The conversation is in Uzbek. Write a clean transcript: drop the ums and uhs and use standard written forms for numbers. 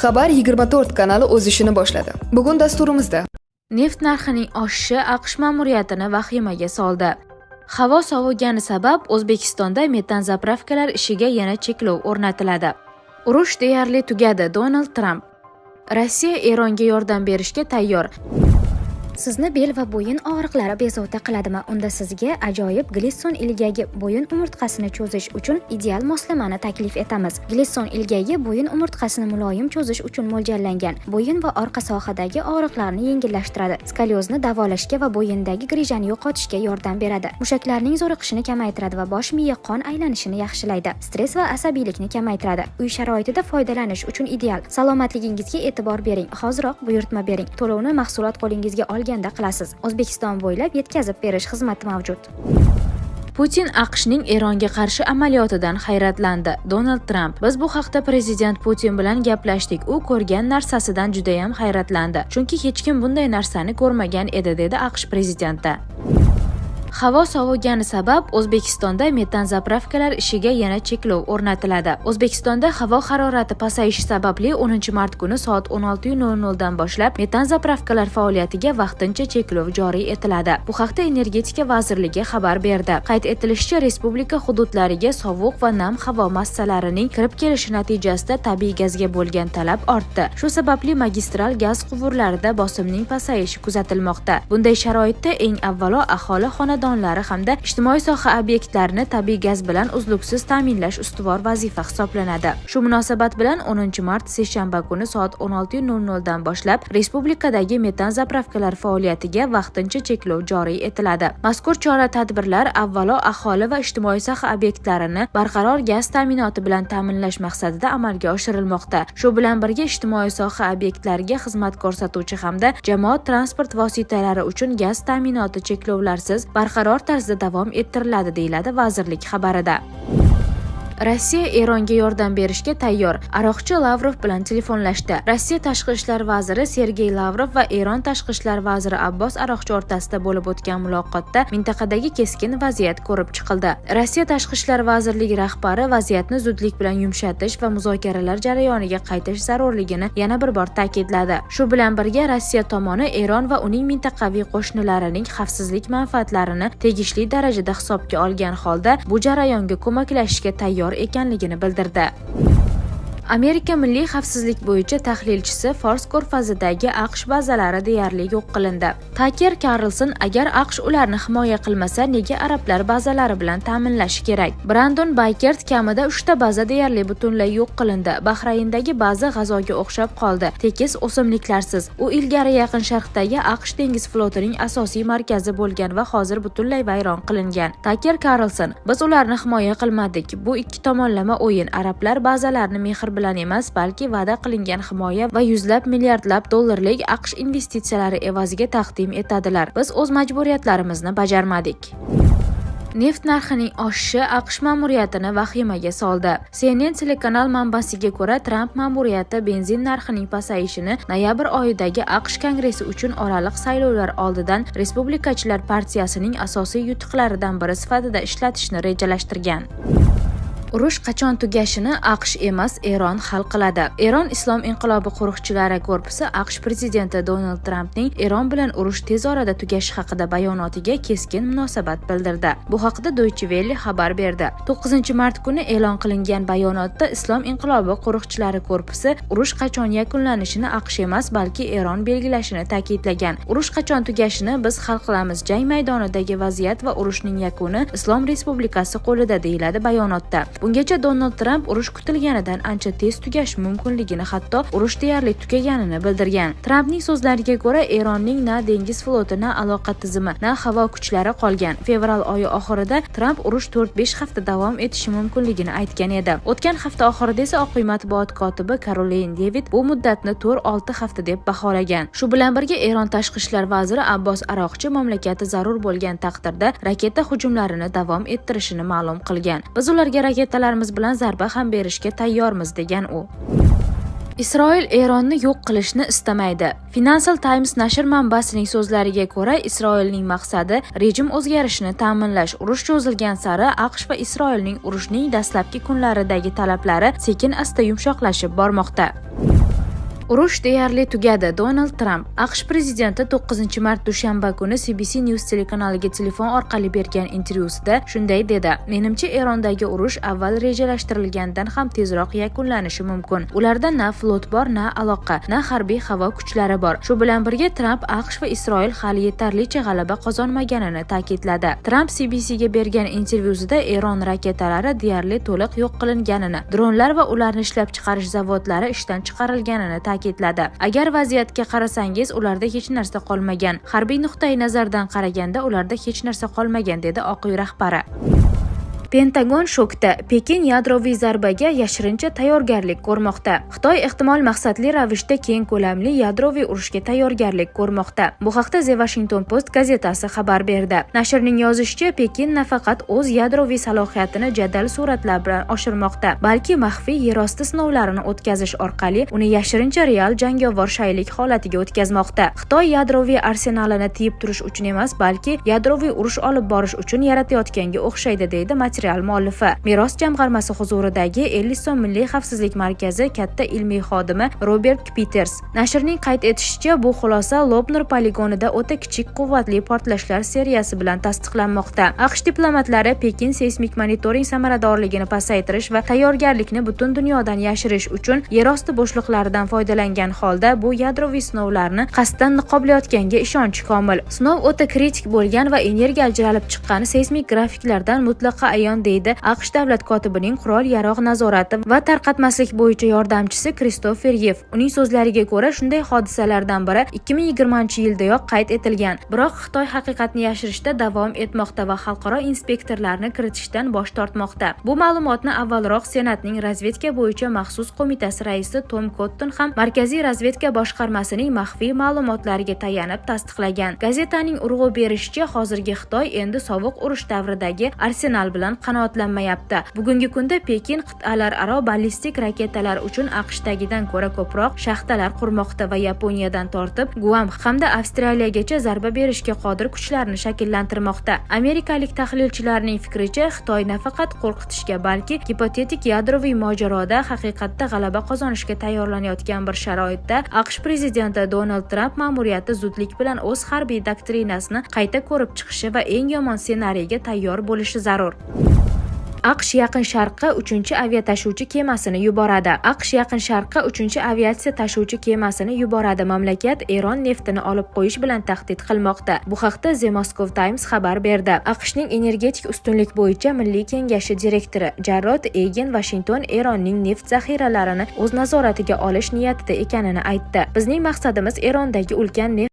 Xabar 24 kanali o'z ishini boshladi. Bugun dasturimizda neft narxining oshishi AQSh ma'muriyatini vahimaga soldi. Havo sovigani sabab O'zbekistonda metan zapravkalar ishiga yana cheklov o'rnatiladi. Urush deyarli tugadi. Donald Tramp. Rossiya Eronga yordam berishga tayyor. Sizni bel va bo'yin og'riqlari bezovta qiladimi? Unda sizga ajoyib Glisson ilgagi bo'yin umurtqasini cho'zish uchun ideal moslamani taklif etamiz. Glisson ilgagi bo'yin umurtqasini muloyim cho'zish uchun mo'ljallangan. Bo'yin va orqa sohadagi og'riqlarni yengillashtiradi. Skolyozni davolashga va bo'yindagi grijani yo'qotishga yordam beradi. Mushaklarning zo'riqishini kamaytiradi va bosh miya qon aylanishini yaxshilaydi. Stress va asabiylikni kamaytiradi. Uy sharoitida foydalanish uchun ideal. Salomatligingizga e'tibor bering. Hoziroq buyurtma bering. To'lovni mahsulot qo'lingizga qilasiz. O'zbekiston bo'ylab yetkazib berish xizmati mavjud. Putin AQShning Eronga qarshi amaliyotidan hayratlandi. Donald Tramp. Biz bu haqda prezident Putin bilan gaplashdik. U ko'rgan narsasidan juda ham hayratlandi. Chunki hech kim bunday narsani ko'rmagan edi, dedi AQSh prezidenti. Havo sovigani sabab O'zbekistonda metan zapravkalar ishiga yana cheklov o'rnatiladi. O'zbekistonda havo harorati pasayishi sababli 10-mart kuni soat 16:00 dan boshlab metan zapravkalar faoliyatiga vaqtincha cheklov joriy etiladi. Bu haqda Energetika vazirligi xabar berdi. Qayd etilishicha, respublika hududlariga sovuq va nam havo massalarining kirib kelishi natijasida tabiiy gazga bo'lgan talab ortdi. Shu sababli magistral gaz quvurlarida bosimning pasayishi kuzatilmoqda. Bunday sharoitda eng avvalo aholi xonadonlari hamda ijtimoiy soha obyektlarini tabiiy gaz bilan uzluksiz ta'minlash ustuvor vazifa hisoblanadi. Shu munosabat bilan 10-mart seshanba kuni soat 16:00 dan boshlab respublikadagi metan zapravkalar faoliyatiga vaqtincha cheklov joriy etiladi. Mazkur chora-tadbirlar avvalo aholi va ijtimoiy soha obyektlarini barqaror gaz ta'minoti bilan ta'minlash maqsadida amalga oshirilmoqda. Shu bilan birga ijtimoiy soha obyektlariga xizmat ko'rsatuvchi hamda jamoat transport vositalari uchun gaz ta'minoti cheklovlarsiz barqaror tarzda davom ettiriladi, deyiladi vazirlik xabarida. Rossiya Eronga yordam berishga tayyor. Aroqchi Lavrov bilan telefonlashdi. Rossiya tashqi ishlar vaziri Sergey Lavrov va Eron tashqi ishlar vaziri Abbos Aroqchi o'rtasida bo'lib o'tgan muloqotda mintaqadagi keskin vaziyat ko'rib chiqildi. Rossiya tashqi ishlar vazirligi rahbari vaziyatni zudlik bilan yumshatish va muzokaralar jarayoniga qaytish zarurligini yana bir bor ta'kidladi. Shu bilan birga Rossiya tomoni Eron va uning mintaqaviy qo'shnilarining xavfsizlik manfaatlarini tegishli darajada hisobga olgan holda bu jarayonga ko'maklashishga tayyor ekanligini bildirdi. Amerika milliy xavfsizlik bo'yicha tahlilchisi Fors ko'rfazidagi AQSh bazalari deyarli yo'q qilindi. Taker Carlson: agar AQSh ularni himoya qilmasa, nega arablar bazalari bilan ta'minlashi kerak? Brandon Baykert: kamida 3 ta baza deyarli butunlay yo'q qilindi. Bahrayndagi baza G'azoga o'xshab qoldi, tekis o'simliklarsiz. U ilgari Yaqin Sharqdagi AQSh dengiz flotining asosiy markazi bo'lgan va hozir butunlay vayron qilingan. Taker Carlson: biz ularni himoya qilmadik. Bu ikki tomonlama o'yin. Arablar bazalarni mehr bilan emas, balki va'da qilingan himoya va yuzlab milliardlab dollarlik AQSh investitsiyalari evaziga taqdim etadilar. Biz o'z majburiyatlarimizni bajarmadik. Neft narxining oshishi AQSh ma'muriyatini vahimaga soldi. CNN telekanal manbasiga ko'ra, Tramp ma'muriyati benzin narxining pasayishini noyabr oyidagi AQSh kongressi uchun oraliq saylovlar oldidan Respublikachilar partiyasining asosiy yutuqlaridan biri sifatida ishlatishni rejalashtirgan. Urush qachon tugashini AQSh emas, Eron hal qiladi. Eron Islom inqilobi qo'riqchilari korpusi AQSh prezidenti Donald Trampning Eron bilan urush tez orada tugashi haqida bayonotiga keskin munosabat bildirdi. Bu haqda Deutsche Welle xabar berdi. 9-mart kuni e'lon qilingan bayonotda Islom inqilobi qo'riqchilari korpusi urush qachon yakunlanishini AQSh emas, balki Eron belgilashini ta'kidlagan. Urush qachon tugashini biz hal qilamiz. Jang maydonidagi vaziyat va urushning yakuni Islom Respublikasi qo'lida, deyiladi bayonotda. Bungacha Donald Tramp urush kutilganidan ancha tez tugashi mumkinligini, hatto urush deyarli tugaganini bildirgan. Trampning so'zlariga ko'ra, Eronning na dengiz floti, na aloqa tizimi, na havo kuchlari qolgan. Fevral oyi oxirida Tramp urush 4-5 hafta davom etishi mumkinligini aytgan edi. O'tgan hafta oxirida esa Oq uy matbuot kotibi Caroline Levitt bu muddatni 4-6 hafta deb baholagan. Shu bilan birga Eron tashqi ishlar vaziri Abbos Aroqchi mamlakati zarur bo'lgan taqdirda raketa hujumlarini davom ettirishini ma'lum qilgan. Biz ularga raketalarimiz bilan zarba ham berishga tayyormiz, degan u. Isroil Eronni yo'q qilishni istamaydi. Financial Times nashr manbasining so'zlariga ko'ra, Isroilning maqsadi rejim o'zgarishini ta'minlash. Urush cho'zilgan sari AQSh va Isroilning urushning dastlabki kunlaridagi talablari sekin-asta yumshoqlashib bormoqda. Urush deyarli tugadi. Donald Tramp. AQSh prezidenti 9-mart dushanba kuni CBS News telekanaliga telefon orqali bergan intervyusida shunday dedi: "Menimcha Erondagi urush avval rejalashtirilgandan ham tezroq yakunlanishi mumkin. Ularda na flot bor, na aloqa, na harbiy havo kuchlari bor." Shu bilan birga Tramp AQSh va Isroil hali yetarlicha g'alaba qozonmaganini ta'kidladi. Tramp CBS'ga bergan intervyusida Eron raketalari deyarli to'liq yo'q qilinganini, dronlar va ularni ishlab chiqarish zavodlari ishdan chiqarilganini ta'kidladi. Agar vaziyatga qarasangiz, ularda hech narsa qolmagan. Harbiy nuqtai nazardan qaraganda ularda hech narsa qolmagan, dedi Oq uy rahbari. Pentagon shokda. Pekin yadroviy zarbaga yashirincha tayyorgarlik ko'rmoqda. Xitoy ehtimol maqsadli ravishda keng ko'lamli yadroviy urushga tayyorgarlik ko'rmoqda. Bu haqda The Washington Post gazetasi xabar berdi. Nashrning yozishicha, Pekin nafaqat o'z yadroviy salohiyatini jadal sur'atlar bilan oshirmoqda, balki maxfiy yerosti sinovlarini o'tkazish orqali uni yashirincha real jangovar shaylik holatiga o'tkazmoqda. Xitoy yadroviy arsenalini tiyib turish uchun emas, balki yadroviy urush olib borish uchun yaratayotganga o'xshaydi, deydi material muallifi. Meros jamg'armasi huzuridagi Ellison Milliy xavfsizlik markazi katta ilmiy xodimi Robert Peters. Nashrning qayd etishicha, bu xulosa Lobner poligonida o'ta kichik quvvatli portlashlar seriyasi bilan tasdiqlanmoqda. AQSh diplomatlari Pekin seysmik monitoring samaradorligini pasaytirish va tayyorgarlikni butun dunyodan yashirish uchun yerosti bo'shliqlaridan foydalangan holda bu yadroviy sinovlarni qasddan niqoblayotganga ishonchi komil. Sinov o'ta kritik bo'lgan va energiya ajralib chiqqani seysmik grafiklardan mutlaqo ayon, deydi AQSh davlat kotibining qurol-yarog' nazorati va tarqatmaslik bo'yicha yordamchisi Kristofer Yev. Uning so'zlariga ko'ra, shunday hodisalardan biri 2020-yildayoq qayd etilgan. Biroq Xitoy haqiqatni yashirishda davom etmoqda va xalqaro inspektorlarni kiritishdan bosh tortmoqda. Bu ma'lumotni avvalroq Senatning razvedka bo'yicha maxsus qo'mitasi raisi Tom Cotton ham Markaziy razvedka boshqarmasining maxfiy ma'lumotlariga tayanib tasdiqlagan. Gazetaning urg'u berishicha, hozirgi Xitoy endi sovuq urush davridagi arsenal bilan qanoatlanmayapti. Bugungi kunda Pekin qit'alararo ballistik raketalar uchun AQShdagidan ko'ra ko'proq shaxtalar qurmoqda va Yaponiyadan tortib Guam hamda Avstraliyagacha zarba berishga qodir kuchlarni shakllantirmoqda. Amerikalik tahlilchilarning fikricha, Xitoy nafaqat qo'rqitishga, balki gipotetik yadroviy mojaroda haqiqatda g'alaba qozonishga tayyorlanayotgan bir sharoitda AQSh prezidenti Donald Tramp ma'muriyati zudlik bilan o'z harbiy doktrinasini qayta ko'rib chiqishi va eng yomon ssenariyga tayyor bo'lishi zarur. AQSh Yaqin Sharqqa 3-aviatashuvchi kemasini yuboradi. AQSh Yaqin Sharqqa 3-aviatsiya tashuvchi kemasini yuboradi. Mamlakat Eron neftini olib qo'yish bilan tahdid qilmoqda. Bu haqda The Moscow Times xabar berdi. AQShning energetik ustunlik bo'yicha Milliy kengashi direktori Jarrod Eygen Washington Eronning neft zaxiralarini o'z nazoratiga olish niyatida ekanini aytdi. "Bizning maqsadimiz Erondagi ulkan neft